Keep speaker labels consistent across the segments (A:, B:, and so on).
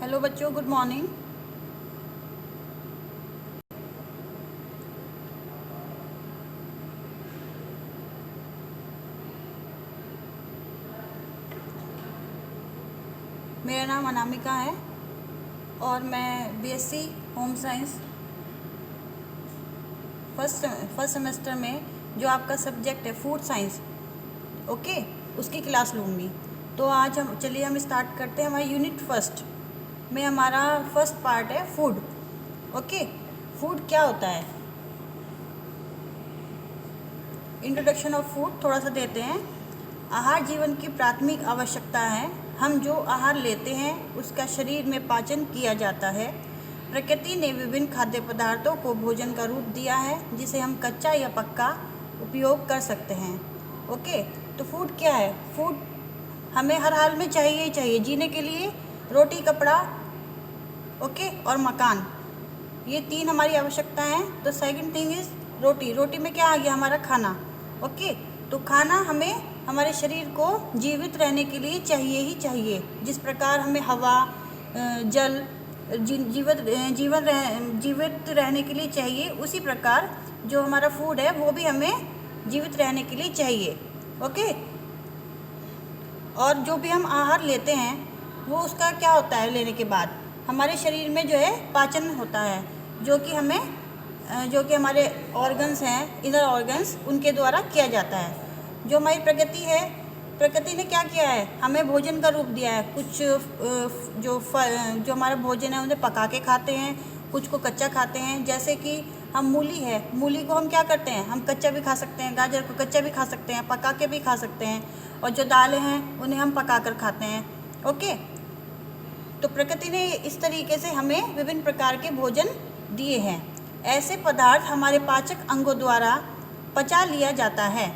A: Hello बच्चों, good morning. मेरा नाम अनामिका है और मैं BSc home science first semester में जो आपका सब्जेक्ट है फूड साइंस, ओके, उसकी क्लास लूँगी। तो आज हम स्टार्ट करते हैं। हमारी यूनिट फर्स्ट में हमारा फर्स्ट पार्ट है फूड। ओके, फूड क्या होता है, इंट्रोडक्शन ऑफ फूड थोड़ा सा देते हैं। आहार जीवन की प्राथमिक आवश्यकता है। हम जो आहार लेते हैं उसका शरीर में पाचन किया जाता है। प्रकृति ने विभिन्न खाद्य पदार्थों को भोजन का रूप दिया है जिसे हम कच्चा या पक्का उपयोग कर सकते हैं। ओके, तो फूड क्या है? फूड हमें हर हाल में चाहिए ही चाहिए। जीने के लिए रोटी, कपड़ा, ओके, और मकान, ये तीन हमारी आवश्यकता हैं। तो सेकंड थिंग इज़ रोटी। रोटी में क्या आ गया? हमारा खाना। ओके, तो खाना हमें हमारे शरीर को जीवित रहने के लिए चाहिए ही चाहिए। जिस प्रकार हमें हवा, जल जीवित रहने के लिए चाहिए, उसी प्रकार जो हमारा फूड है वो भी हमें जीवित रहने के लिए चाहिए। ओके, और जो भी हम आहार लेते हैं वो उसका क्या होता है, लेने के बाद हमारे शरीर में जो है पाचन होता है, जो कि हमारे ऑर्गन्स हैं, इनर ऑर्गन्स, उनके द्वारा किया जाता है। जो हमारी प्रकृति है, प्रकृति ने क्या किया है, हमें भोजन का रूप दिया है। कुछ जो हमारा भोजन है उन्हें पका के खाते हैं, कुछ को कच्चा खाते हैं। जैसे कि हम मूली है, मूली को हम क्या करते हैं, हम कच्चा भी खा सकते हैं। गाजर को कच्चा भी खा सकते हैं, पका के भी खा सकते हैं। और जो दालें हैं उन्हें हम पका कर खाते हैं। ओके, तो प्रकृति ने इस तरीके से हमें विभिन्न प्रकार के भोजन दिए हैं। ऐसे पदार्थ हमारे पाचक अंगों द्वारा पचा लिया जाता है।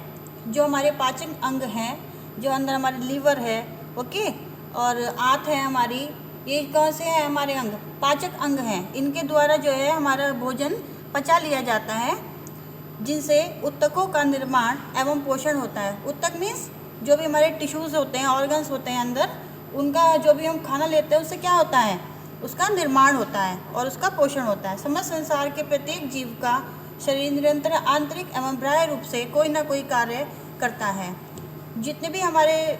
A: जो हमारे पाचन अंग हैं, जो अंदर हमारे लीवर है, ओके, और आंत है हमारी, ये कौन से हैं हमारे अंग? पाचक अंग हैं। इनके द्वारा जो है हमारा भोजन पचा लिया जाता है, जिनसे ऊतकों का निर्माण एवं पोषण होता है। ऊतक मीन्स जो भी हमारे टिश्यूज़ होते हैं, ऑर्गन्स होते हैं अंदर, उनका जो भी हम खाना लेते हैं उससे क्या होता है, उसका निर्माण होता है और उसका पोषण होता है। समस्त संसार के प्रत्येक जीव का शरीर निरंतर आंतरिक एवं बाह्य रूप से कोई ना कोई कार्य करता है। जितने भी हमारे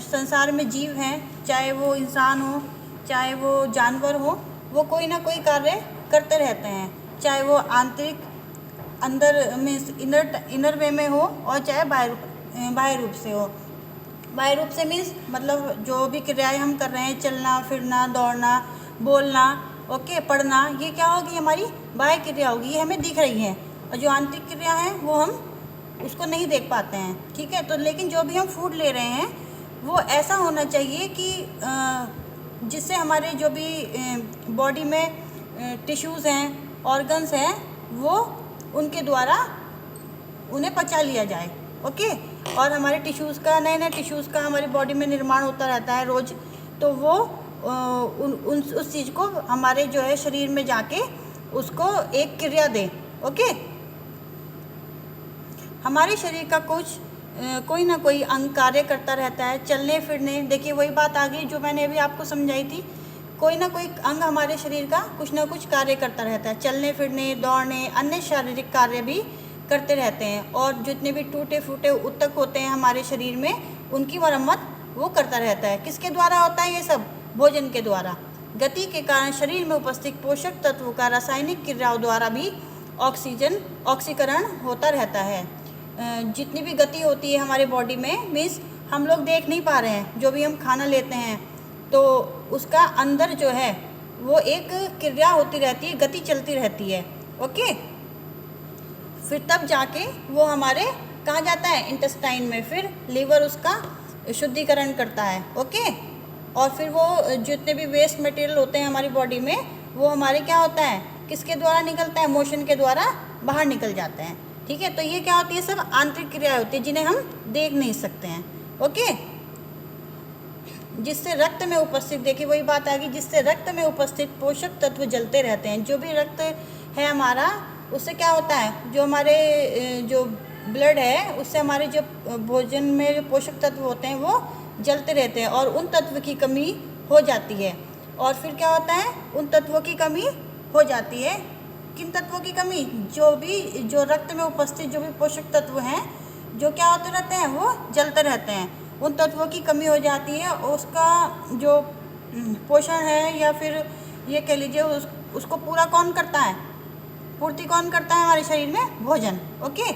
A: संसार में जीव हैं, चाहे वो इंसान हो, चाहे वो जानवर हो, वो कोई ना कोई कार्य करते रहते हैं। चाहे वो आंतरिक अंदर में इनर वे में हो और चाहे बाह्य रूप से हो। बाह्य रूप से मीन्स मतलब जो भी क्रियाएं हम कर रहे हैं, चलना फिरना, दौड़ना, बोलना, ओके, पढ़ना, ये क्या होगी, हमारी बाह्य क्रिया होगी, ये हमें दिख रही है। और जो आंतरिक क्रिया है वो हम उसको नहीं देख पाते हैं। ठीक है, तो लेकिन जो भी हम फूड ले रहे हैं वो ऐसा होना चाहिए कि जिससे हमारे जो भी बॉडी में टिश्यूज़ हैं, ऑर्गन्स हैं, वो उनके द्वारा उन्हें पचा लिया जाए। ओके, और हमारे टिश्यूज़ का, नए नए टिश्यूज़ का हमारी बॉडी में निर्माण होता रहता है रोज़। तो वो उस चीज़ को हमारे जो है शरीर में जाके उसको एक क्रिया दे। ओके, हमारे शरीर का कोई ना कोई अंग कार्य करता रहता है, चलने फिरने। देखिए वही बात आ गई जो मैंने अभी आपको समझाई थी। कोई ना कोई अंग हमारे शरीर का कुछ ना कुछ कार्य करता रहता है, चलने फिरने, दौड़ने, अन्य शारीरिक कार्य भी करते रहते हैं। और जितने भी टूटे फूटे ऊतक होते हैं हमारे शरीर में, उनकी मरम्मत वो करता रहता है। किसके द्वारा होता है ये सब? भोजन के द्वारा। गति के कारण शरीर में उपस्थित पोषक तत्वों का रासायनिक क्रियाओं द्वारा भी ऑक्सीकरण होता रहता है। जितनी भी गति होती है हमारे बॉडी में, मीन्स हम लोग देख नहीं पा रहे हैं, जो भी हम खाना लेते हैं तो उसका अंदर जो है वो एक क्रिया होती रहती है, गति चलती रहती है। ओके, फिर तब जाके वो हमारे कहाँ जाता है? इंटेस्टाइन में। फिर लीवर उसका शुद्धिकरण करता है। ओके, और फिर वो जितने भी वेस्ट मटेरियल होते हैं हमारी बॉडी में, वो हमारे क्या होता है, किसके द्वारा निकलता है? मोशन के द्वारा बाहर निकल जाते हैं। ठीक है, तो ये क्या होती है? सब आंतरिक क्रिया होती है जिन्हें हम देख नहीं सकते हैं। ओके, जिससे रक्त में उपस्थित, देखिए वही बात आ गई, जिससे रक्त में उपस्थित पोषक तत्व जलते रहते हैं। जो भी रक्त है हमारा, उससे क्या होता है, जो हमारे जो ब्लड है उससे हमारे जो भोजन में जो पोषक तत्व होते हैं वो जलते रहते हैं और उन तत्व की कमी हो जाती है। और फिर क्या होता है, उन तत्वों की कमी हो जाती है। किन तत्वों की कमी? जो रक्त में उपस्थित जो भी पोषक तत्व हैं जो क्या होते रहते हैं, वो जलते रहते हैं, उन तत्वों की कमी हो जाती है। उसका जो पोषण है या फिर ये कह लीजिए उसको पूरा कौन करता है, पूर्ति कौन करता है हमारे शरीर में? भोजन। ओके,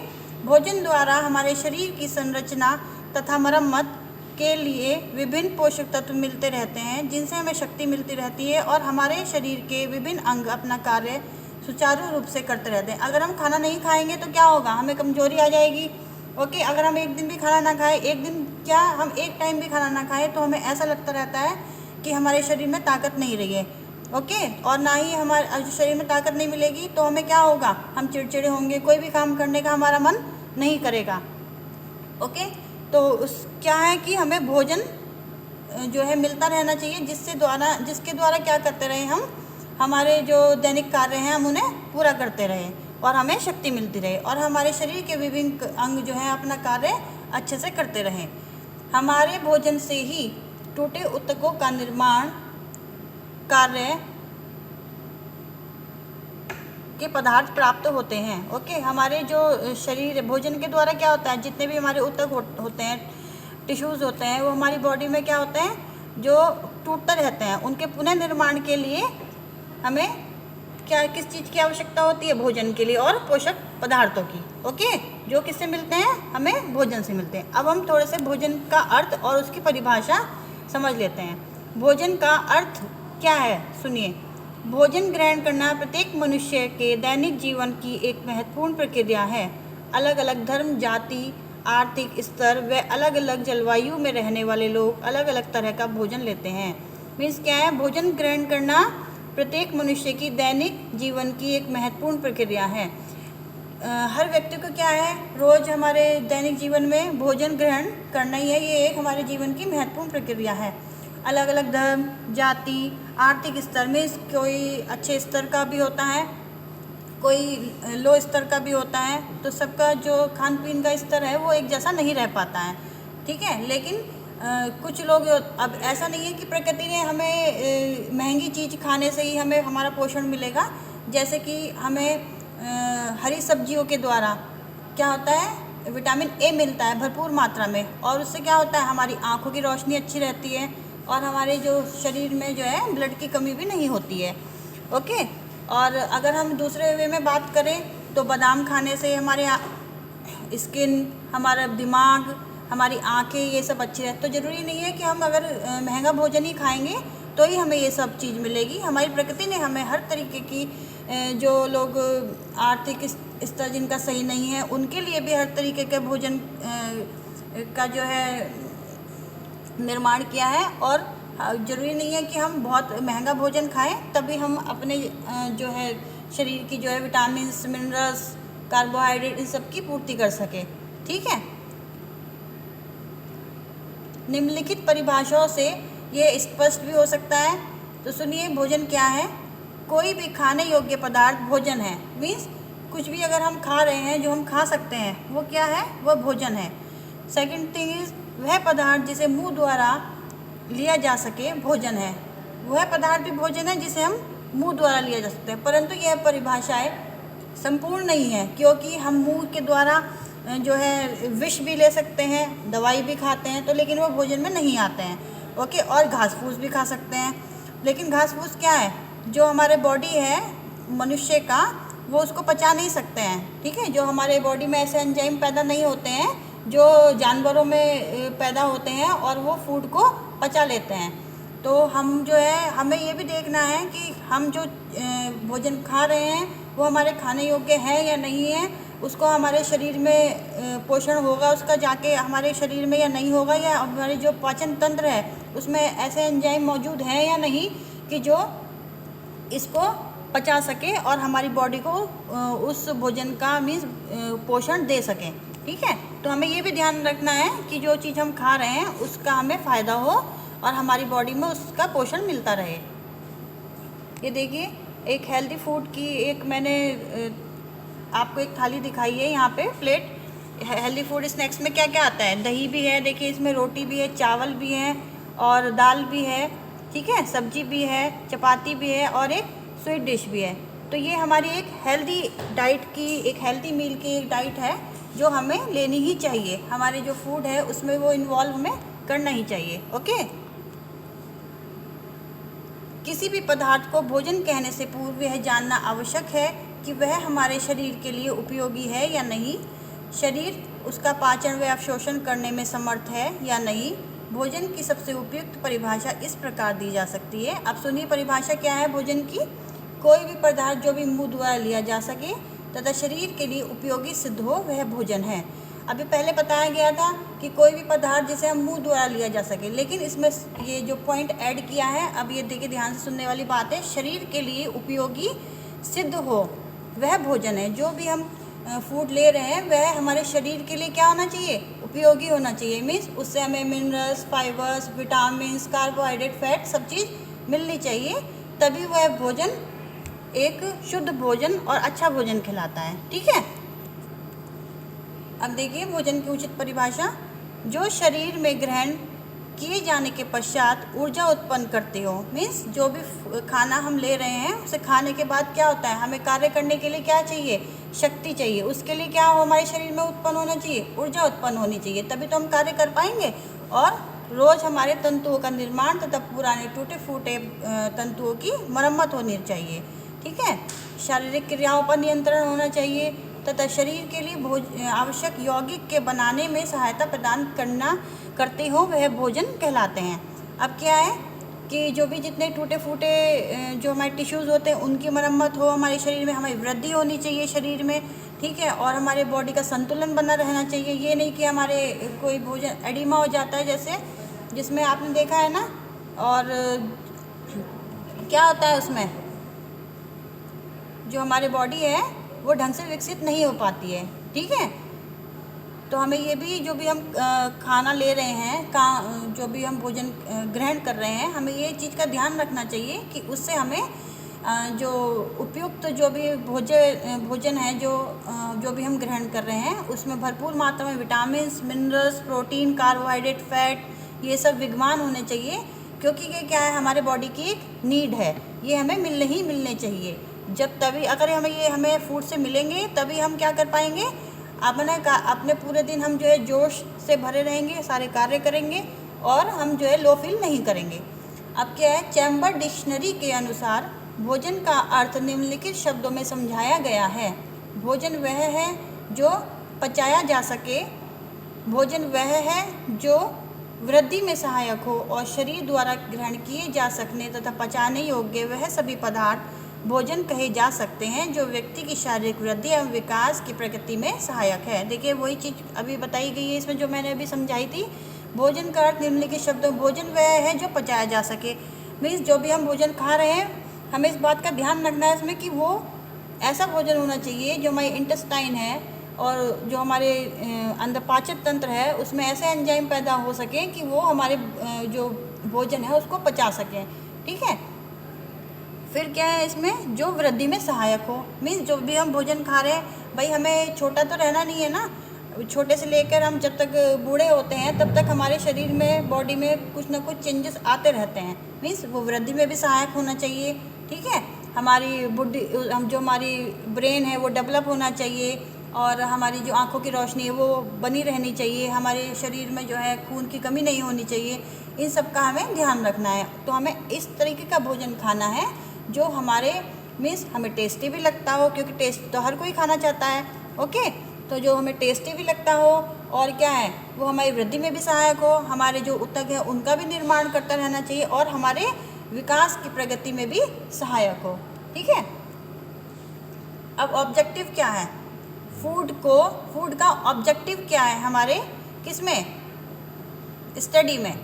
A: भोजन द्वारा हमारे शरीर की संरचना तथा मरम्मत के लिए विभिन्न पोषक तत्व मिलते रहते हैं, जिनसे हमें शक्ति मिलती रहती है और हमारे शरीर के विभिन्न अंग अपना कार्य सुचारू रूप से करते रहते हैं। अगर हम खाना नहीं खाएंगे तो क्या होगा? हमें कमजोरी आ जाएगी। ओके, अगर हम एक दिन भी खाना ना खाएं, एक दिन क्या, हम एक टाइम भी खाना ना खाएं तो हमें ऐसा लगता रहता है कि हमारे शरीर में ताकत नहीं रही है। ओके, और ना ही हमारे शरीर में ताकत नहीं मिलेगी तो हमें क्या होगा? हम चिड़चिड़े होंगे, कोई भी काम करने का हमारा मन नहीं करेगा। ओके, तो क्या है कि हमें भोजन जो है मिलता रहना चाहिए, जिसके द्वारा क्या करते रहे, हम हमारे जो दैनिक कार्य हैं हम उन्हें पूरा करते रहे और हमें शक्ति मिलती रहे और हमारे शरीर के विभिन्न अंग जो हैं अपना कार्य अच्छे से करते रहें। हमारे भोजन से ही टूटे ऊतकों का निर्माण कार्य के पदार्थ प्राप्त होते हैं। ओके, हमारे जो शरीर भोजन के द्वारा क्या होता है, जितने भी हमारे ऊतक होते हैं, टिश्यूज़ होते हैं, वो हमारी बॉडी में क्या होते हैं, जो टूटते रहते हैं, उनके पुनः निर्माण के लिए हमें किस चीज़ की आवश्यकता होती है? भोजन के लिए और पोषक पदार्थों की। ओके, जो किससे मिलते हैं? हमें भोजन से मिलते हैं। अब हम थोड़े से भोजन का अर्थ और उसकी परिभाषा समझ लेते हैं। भोजन का अर्थ क्या है? सुनिए, भोजन ग्रहण करना प्रत्येक मनुष्य के दैनिक जीवन की एक महत्वपूर्ण प्रक्रिया है। अलग अलग धर्म, जाति, आर्थिक स्तर व अलग अलग जलवायु में रहने वाले लोग अलग अलग तरह का भोजन लेते हैं। मीन्स क्या है? भोजन ग्रहण करना प्रत्येक मनुष्य की दैनिक जीवन की एक महत्वपूर्ण प्रक्रिया है। हर व्यक्ति को क्या है, रोज़ हमारे दैनिक जीवन में भोजन ग्रहण करना ही है, ये एक हमारे जीवन की महत्वपूर्ण प्रक्रिया है। अलग अलग धर्म, जाति, आर्थिक स्तर में कोई अच्छे स्तर का भी होता है, कोई लो स्तर का भी होता है, तो सबका जो खान पीन का स्तर है वो एक जैसा नहीं रह पाता है। ठीक है, लेकिन कुछ लोग, अब ऐसा नहीं है कि प्रकृति ने हमें महंगी चीज़ खाने से ही हमें हमारा पोषण मिलेगा। जैसे कि हमें हरी सब्जियों के द्वारा क्या होता है, विटामिन ए मिलता है भरपूर मात्रा में, और उससे क्या होता है, हमारी आँखों की रोशनी अच्छी रहती है और हमारे जो शरीर में जो है ब्लड की कमी भी नहीं होती है। ओके, और अगर हम दूसरे वे में बात करें तो बादाम खाने से हमारे स्किन, हमारा दिमाग, हमारी आँखें, ये सब अच्छी रहती। तो ज़रूरी नहीं है कि हम अगर महंगा भोजन ही खाएंगे तो ही हमें ये सब चीज़ मिलेगी। हमारी प्रकृति ने हमें हर तरीके की, जो लोग आर्थिक स्तर जिनका सही नहीं है उनके लिए भी हर तरीके के भोजन का जो है निर्माण किया है। और ज़रूरी नहीं है कि हम बहुत महंगा भोजन खाएं तभी हम अपने जो है शरीर की जो है विटामिन, मिनरल्स, कार्बोहाइड्रेट, इन सब की पूर्ति कर सके। ठीक है, निम्नलिखित परिभाषाओं से ये स्पष्ट भी हो सकता है। तो सुनिए, भोजन क्या है? कोई भी खाने योग्य पदार्थ भोजन है। मीन्स कुछ भी अगर हम खा रहे हैं जो हम खा सकते हैं वो क्या है? वो भोजन है। सेकंड थिंग इज, वह पदार्थ जिसे मुंह द्वारा लिया जा सके भोजन है। वह पदार्थ भी भोजन है जिसे हम मुंह द्वारा लिया जा सकते हैं, परंतु यह परिभाषाएं संपूर्ण नहीं है, क्योंकि हम मुंह के द्वारा जो है विष भी ले सकते हैं, दवाई भी खाते हैं, तो लेकिन वो भोजन में नहीं आते हैं। ओके, और घास फूस भी खा सकते हैं, लेकिन घास फूस क्या है? जो हमारे बॉडी है मनुष्य का, वो उसको पचा नहीं सकते हैं। ठीक है, जो हमारे बॉडी में ऐसे एंजाइम पैदा नहीं होते हैं जो जानवरों में पैदा होते हैं और वो फूड को पचा लेते हैं। तो हम जो है, हमें ये भी देखना है कि हम जो भोजन खा रहे हैं वो हमारे खाने योग्य है या नहीं है, उसको हमारे शरीर में पोषण होगा उसका जाके हमारे शरीर में या नहीं होगा, या हमारे जो पाचन तंत्र है उसमें ऐसे एंजाइम मौजूद हैं या नहीं कि जो इसको पचा सके और हमारी बॉडी को उस भोजन का मीन्स पोषण दे सकें। ठीक है, तो हमें ये भी ध्यान रखना है कि जो चीज़ हम खा रहे हैं उसका हमें फ़ायदा हो और हमारी बॉडी में उसका पोषण मिलता रहे। ये देखिए, एक हेल्दी फूड की एक मैंने आपको एक थाली दिखाई है, यहाँ पे प्लेट। हेल्दी फूड स्नैक्स में क्या क्या आता है? दही भी है, देखिए इसमें रोटी भी है, चावल भी है और दाल भी है, ठीक है, सब्जी भी है, चपाती भी है और एक स्वीट डिश भी है। तो ये हमारी एक हेल्दी डाइट की, एक हेल्दी मील की एक डाइट है जो हमें लेनी ही चाहिए। हमारे जो फूड है उसमें वो इन्वॉल्व हमें करना ही चाहिए। ओके, किसी भी पदार्थ को भोजन कहने से पूर्व यह जानना आवश्यक है कि वह हमारे शरीर के लिए उपयोगी है या नहीं, शरीर उसका पाचन व अवशोषण करने में समर्थ है या नहीं। भोजन की सबसे उपयुक्त परिभाषा इस प्रकार दी जा सकती है। अब सुनिए परिभाषा क्या है भोजन की। कोई भी पदार्थ जो भी मुंह द्वारा लिया जा सके तथा शरीर के लिए उपयोगी सिद्ध हो वह भोजन है। अभी पहले बताया गया था कि कोई भी पदार्थ जिसे हम मुंह द्वारा लिया जा सके, लेकिन इसमें ये जो पॉइंट ऐड किया है, अब ये देखिए ध्यान से सुनने वाली बात है, शरीर के लिए उपयोगी सिद्ध हो वह भोजन है। जो भी हम फूड ले रहे हैं वह हमारे शरीर के लिए क्या होना चाहिए, उपयोगी होना चाहिए। मीन्स उससे हमें minerals, fibres, vitamins, carbohydrate, fat सब चीज़ मिलनी चाहिए, तभी वह भोजन एक शुद्ध भोजन और अच्छा भोजन कहलाता है। ठीक है, अब देखिए भोजन की उचित परिभाषा। जो शरीर में ग्रहण किए जाने के पश्चात ऊर्जा उत्पन्न करते हो। मीन्स जो भी खाना हम ले रहे हैं उसे खाने के बाद क्या होता है, हमें कार्य करने के लिए क्या चाहिए, शक्ति चाहिए। उसके लिए क्या हो हमारे शरीर में उत्पन्न होना चाहिए, ऊर्जा उत्पन्न होनी चाहिए, तभी तो हम कार्य कर पाएंगे। और रोज़ हमारे तंतुओं का निर्माण तथा पुराने टूटे फूटे तंतुओं की मरम्मत होनी चाहिए। ठीक है, शारीरिक क्रियाओं पर नियंत्रण होना चाहिए तथा शरीर के लिए आवश्यक यौगिक के बनाने में सहायता प्रदान करते हो वह भोजन कहलाते हैं। अब क्या है कि जो भी जितने टूटे फूटे जो हमारे टिश्यूज़ होते हैं उनकी मरम्मत हो हमारे शरीर में, हमारी वृद्धि होनी चाहिए शरीर में। ठीक है, और हमारे बॉडी का संतुलन बना रहना चाहिए। ये नहीं कि हमारे कोई भोजन एडिमा हो जाता है, जैसे जिसमें आपने देखा है ना, और क्या होता है उसमें जो हमारी बॉडी है वो ढंग से विकसित नहीं हो पाती है। ठीक है, तो हमें ये भी जो भी हम खाना ले रहे हैं, जो भी हम भोजन ग्रहण कर रहे हैं, हमें ये चीज़ का ध्यान रखना चाहिए कि उससे हमें जो उपयुक्त जो भी भोजन है जो भी हम ग्रहण कर रहे हैं उसमें भरपूर मात्रा में vitamins, minerals, protein, carbohydrate, fat ये सब विद्यमान होने चाहिए, क्योंकि ये क्या है हमारे बॉडी की एक नीड है, ये हमें मिलने चाहिए। जब तभी अगर हमें फूड से मिलेंगे तभी हम क्या कर पाएंगे, अपने पूरे दिन हम जो है जोश से भरे रहेंगे, सारे कार्य करेंगे और हम जो है लो फील नहीं करेंगे। अब क्या है, चैम्बर डिक्शनरी के अनुसार भोजन का अर्थ निम्नलिखित शब्दों में समझाया गया है। भोजन वह है जो पचाया जा सके, भोजन वह है जो वृद्धि में सहायक हो और शरीर द्वारा ग्रहण किए जा सकने तथा पचाने योग्य वह सभी पदार्थ भोजन कहे जा सकते हैं जो व्यक्ति की शारीरिक वृद्धि एवं विकास की प्रगति में सहायक है। देखिए वही चीज़ अभी बताई गई है इसमें जो मैंने अभी समझाई थी। भोजन का अर्थ निम्नलिखित शब्दों, भोजन वह है जो पचाया जा सके। मीन्स जो भी हम भोजन खा रहे हैं हमें इस बात का ध्यान रखना है इसमें कि वो ऐसा भोजन होना चाहिए जो हमारी इंटेस्टाइन है और जो हमारे अंदर पाचन तंत्र है उसमें ऐसे एंजाइम पैदा हो सके कि वो हमारे जो भोजन है उसको पचा सकें। ठीक है, फिर क्या है इसमें जो वृद्धि में सहायक हो। मीन्स जो भी हम भोजन खा रहे हैं भाई हमें छोटा तो रहना नहीं है ना, छोटे से लेकर हम जब तक बूढ़े होते हैं तब तक हमारे शरीर में, बॉडी में कुछ ना कुछ चेंजेस आते रहते हैं। मीन्स वो वृद्धि में भी सहायक होना चाहिए। ठीक है, हमारी बुद्धि, जो हमारी ब्रेन है वो डेवलप होना चाहिए और हमारी जो आँखों की रोशनी है वो बनी रहनी चाहिए, हमारे शरीर में जो है खून की कमी नहीं होनी चाहिए। इन सब का हमें ध्यान रखना है। तो हमें इस तरीके का भोजन खाना है जो हमारे मीन्स हमें टेस्टी भी लगता हो, क्योंकि टेस्ट तो हर कोई खाना चाहता है। ओके, तो जो हमें टेस्टी भी लगता हो और क्या है वो हमारी वृद्धि में भी सहायक हो, हमारे जो ऊतक है उनका भी निर्माण करता रहना चाहिए और हमारे विकास की प्रगति में भी सहायक हो। ठीक है, अब ऑब्जेक्टिव क्या है, फूड का ऑब्जेक्टिव क्या है हमारे किसमें, स्टडी में।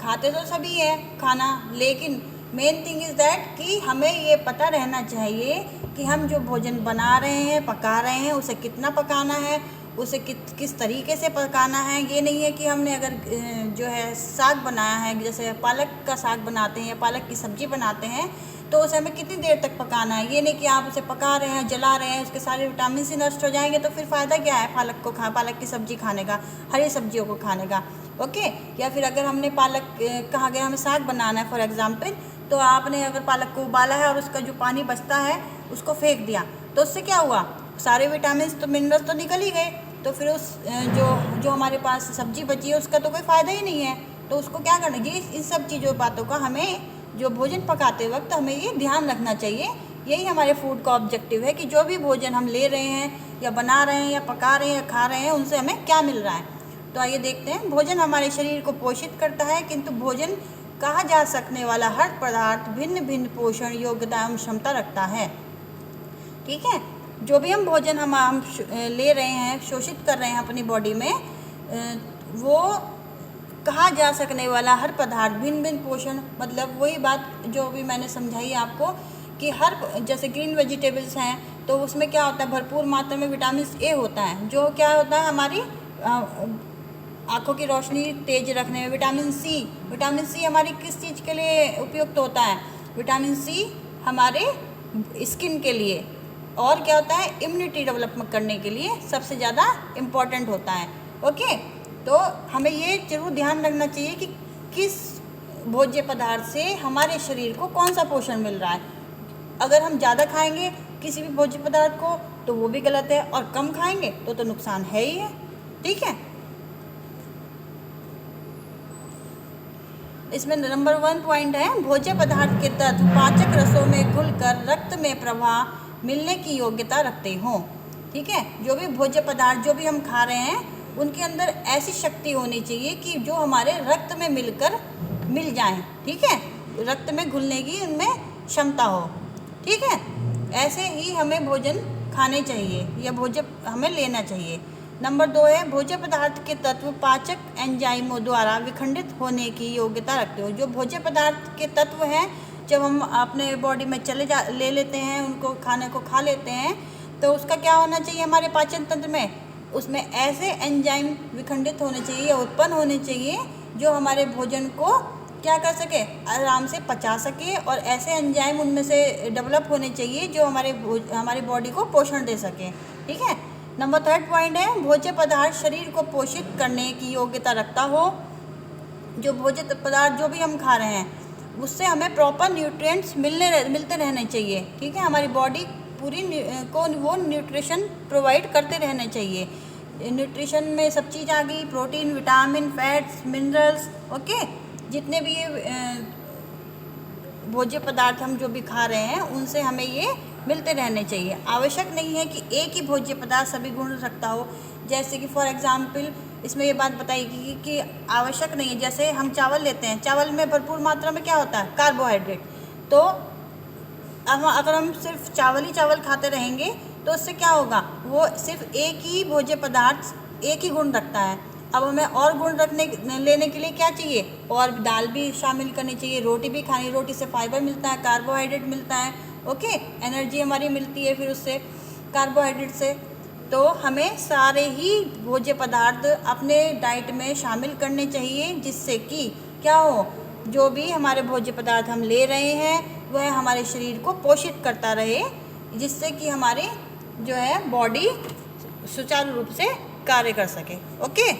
A: खाते तो सभी हैं खाना, लेकिन मेन थिंग इज़ दैट कि हमें ये पता रहना चाहिए कि हम जो भोजन बना रहे हैं, पका रहे हैं, उसे कितना पकाना है, उसे किस तरीके से पकाना है। ये नहीं है कि हमने अगर जो है साग बनाया है, जैसे पालक का साग बनाते हैं या पालक की सब्ज़ी बनाते हैं, तो उसे हमें कितनी देर तक पकाना है। ये नहीं कि आप उसे पका रहे हैं, जला रहे हैं, उसके सारे विटामिन सी नष्ट हो जाएंगे, तो फिर फ़ायदा क्या है पालक की सब्ज़ी खाने का, हरी सब्जियों को खाने का। ओके। या फिर अगर हमने पालक कहा गया हमें साग बनाना है फॉर एग्ज़ाम्पल, तो आपने अगर पालक को उबाला है और उसका जो पानी बचता है उसको फेंक दिया, तो उससे क्या हुआ, सारे विटामिन तो मिनरल्स तो निकल ही गए, तो फिर उस जो हमारे पास सब्जी बची है उसका तो कोई फ़ायदा ही नहीं है। तो उसको क्या करना चाहिए, इन सब चीज़ों बातों का हमें जो भोजन पकाते वक्त हमें ये ध्यान रखना चाहिए। यही हमारे फूड का ऑब्जेक्टिव है कि जो भी भोजन हम ले रहे हैं या बना रहे हैं या पका रहे हैं या खा रहे हैं, उनसे हमें क्या मिल रहा है। तो आइए देखते हैं। भोजन हमारे शरीर को पोषित करता है, किंतु भोजन कहा जा सकने वाला हर पदार्थ भिन्न भिन्न पोषण योग्यता एवं क्षमता रखता है। ठीक है, जो भी हम भोजन हम ले रहे हैं, शोषित कर रहे हैं अपनी बॉडी में, वो कहा जा सकने वाला हर पदार्थ भिन्न भिन्न पोषण, मतलब वही बात जो भी मैंने समझाई आपको कि हर, जैसे ग्रीन वेजिटेबल्स हैं तो उसमें क्या होता है, भरपूर मात्रा में विटामिन ए होता है, जो क्या होता है हमारी आँखों की रोशनी तेज रखने में। विटामिन सी हमारी किस चीज़ के लिए उपयुक्त होता है, विटामिन सी हमारे स्किन के लिए, और क्या होता है, इम्यूनिटी डेवलपमेंट करने के लिए सबसे ज़्यादा इम्पॉर्टेंट होता है। ओके, तो हमें ये जरूर ध्यान रखना चाहिए कि किस भोज्य पदार्थ से हमारे शरीर को कौन सा पोषण मिल रहा है। अगर हम ज़्यादा खाएंगे किसी भी भोज्य पदार्थ को तो वो भी गलत है, और कम खाएंगे तो नुकसान है ही है। ठीक है, इसमें नंबर 1 पॉइंट है, भोज्य पदार्थ के तत्व पाचक रसों में घुलकर रक्त में प्रवाह मिलने की योग्यता रखते हों। ठीक है, जो भी भोज्य पदार्थ जो भी हम खा रहे हैं उनके अंदर ऐसी शक्ति होनी चाहिए कि जो हमारे रक्त में मिल जाएं। ठीक है, रक्त में घुलने की उनमें क्षमता हो। ठीक है, ऐसे ही हमें भोजन खाने चाहिए या भोज्य हमें लेना चाहिए। नंबर 2 है, भोज्य पदार्थ के तत्व पाचक एंजाइमों द्वारा विखंडित होने की योग्यता रखते हो। जो भोज्य पदार्थ के तत्व हैं, जब हम अपने बॉडी में ले लेते हैं, उनको खाने को खा लेते हैं, तो उसका क्या होना चाहिए हमारे पाचन तंत्र में, उसमें ऐसे एंजाइम विखंडित होने चाहिए या उत्पन्न होने चाहिए जो हमारे भोजन को क्या कर सके, आराम से पचा सके, और ऐसे एंजाइम उनमें से डेवलप होने चाहिए जो हमारी बॉडी को पोषण दे सके। ठीक है, नंबर 3 पॉइंट है, भोज्य पदार्थ शरीर को पोषित करने की योग्यता रखता हो। जो भोज्य पदार्थ जो भी हम खा रहे हैं उससे हमें प्रॉपर न्यूट्रिएंट्स मिलते रहने चाहिए। ठीक है, हमारी बॉडी पूरी को वो न्यूट्रिशन प्रोवाइड करते रहने चाहिए। न्यूट्रिशन में सब चीज़ आ गई, protein, vitamin, fats, minerals. Okay, जितने भी ये भोज्य पदार्थ हम जो भी खा रहे हैं उनसे हमें ये मिलते रहने चाहिए। आवश्यक नहीं है कि एक ही भोज्य पदार्थ सभी गुण रखता हो। जैसे कि फॉर एग्जांपल इसमें ये बात बताई गई कि आवश्यक नहीं है, जैसे हम चावल लेते हैं, चावल में भरपूर मात्रा में क्या होता है, कार्बोहाइड्रेट। तो अगर हम सिर्फ चावल ही चावल खाते रहेंगे तो उससे क्या होगा, वो सिर्फ एक ही भोज्य पदार्थ एक ही गुण रखता है। अब हमें और गुण लेने के लिए क्या चाहिए, और दाल भी शामिल करनी चाहिए, रोटी भी खानी, रोटी से फाइबर मिलता है, कार्बोहाइड्रेट मिलता है। ओके, एनर्जी हमारी मिलती है फिर उससे, कार्बोहाइड्रेट से। तो हमें सारे ही भोज्य पदार्थ अपने डाइट में शामिल करने चाहिए, जिससे कि क्या हो, जो भी हमारे भोज्य पदार्थ हम ले रहे हैं वह हमारे शरीर को पोषित करता रहे, जिससे कि हमारी जो है बॉडी सुचारू रूप से कार्य कर सके। ओके।